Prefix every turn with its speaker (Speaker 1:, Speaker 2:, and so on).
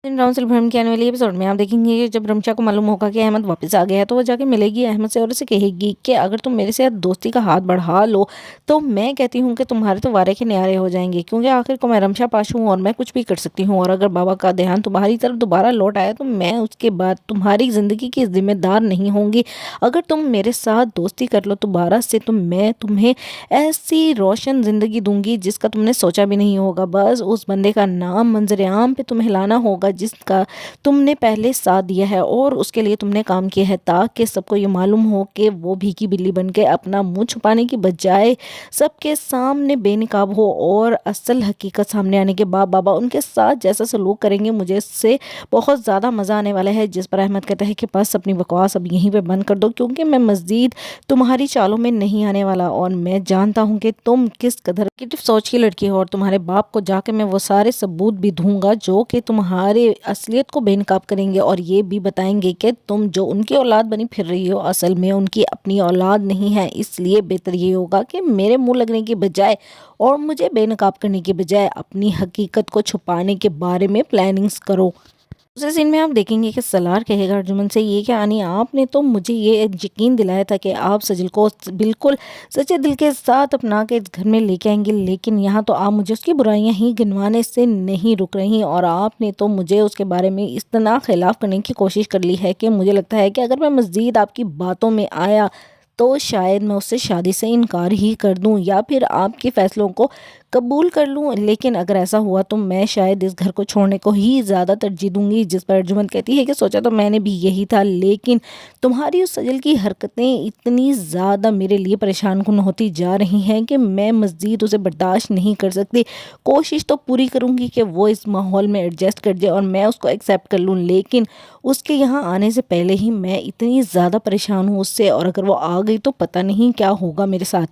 Speaker 1: Round से भ्रम के आने वाली एपिसोड में आप देखेंगे कि जब रमशा को मालूम होगा कि अहमद वापस आ गया है तो वो जाके मिलेगी अहमद से और उसे कहेगी कि अगर तुम मेरे साथ दोस्ती का हाथ बढ़ा लो तो मैं कहती हूँ कि तुम्हारे तो वारे के न्यारे हो जाएंगे, क्योंकि आखिर को मैं रमशा पाश हूँ और मैं कुछ भी कर सकती हूँ। और अगर बाबा का ध्यान तुम्हारी तरफ दोबारा लौट आया तो मैं उसके बाद तुम्हारी ज़िंदगी की जिम्मेदार नहीं होंगी। अगर तुम मेरे साथ दोस्ती कर लो दोबारा से तो मैं तुम्हें ऐसी रोशन ज़िंदगी दूंगी जिसका तुमने सोचा भी नहीं होगा। बस उस बंदे का नाम मंजर आम पे तुम्हें लाना होगा जिसका तुमने पहले साथ दिया है और उसके लिए तुमने काम किया है, ताकि सबको ये मालूम हो कि वो भीगी बिल्ली बन के अपना मुंह छुपाने की बजाय सबके सामने बेनकाब हो और असल हकीकत सामने आने के बाद बाबा उनके साथ जैसा सलूक करेंगे मुझे इससे बहुत ज़्यादा मज़ा आने वाला है। जिस पर अहमद कहता है कि बस अपनी बकवास अब यहीं पे बंद कर दो, क्योंकि मैं मज़ीद तुम्हारी चालों में नहीं आने वाला और मैं जानता हूँ कि तुम किस कदर नेगेटिव सोच की लड़की हो। और तुम्हारे बाप को जाके मैं वो सारे सबूत भी दूंगा जो कि तुम्हारे असलियत को बेनकाब करेंगे और ये भी बताएंगे कि तुम जो उनकी औलाद बनी फिर रही हो असल में उनकी अपनी औलाद नहीं है। इसलिए बेहतर ये होगा कि मेरे मुंह लगने की बजाय और मुझे बेनकाब करने की बजाय अपनी हकीकत को छुपाने के बारे में प्लानिंग्स करो। दूसरे सीन में आप देखेंगे कि सलार कहेगा अर्जुमन से ये क्या आनी, आपने तो मुझे ये यकीन दिलाया था कि आप सजल को बिल्कुल सच्चे दिल के साथ अपना के इस घर में लेके आएंगे, लेकिन यहाँ तो आप मुझे उसकी बुराइयां ही गिनवाने से नहीं रुक रही और आपने तो मुझे उसके बारे में इतना खिलाफ करने की कोशिश कर ली है कि मुझे लगता है कि अगर मैं मज़ीद आपकी बातों में आया तो शायद मैं उससे शादी से इनकार ही कर दूं या फिर आपके फैसलों को कबूल कर लूं। लेकिन अगर ऐसा हुआ तो मैं शायद इस घर को छोड़ने को ही ज़्यादा तरजीह दूंगी। जिस पर अर्जुमन कहती है कि सोचा तो मैंने भी यही था, लेकिन तुम्हारी उस सजल की हरकतें इतनी ज़्यादा मेरे लिए परेशान कुन होती जा रही हैं कि मैं मज़ीद उसे बर्दाश्त नहीं कर सकती। कोशिश तो पूरी करूँगी कि वो इस माहौल में एडजस्ट कर जाए और मैं उसको एक्सेप्ट कर लूँ, लेकिन उसके यहाँ आने से पहले ही मैं इतनी ज़्यादा परेशान हूँ उससे, और अगर वो आ गई तो पता नहीं क्या होगा मेरे साथ।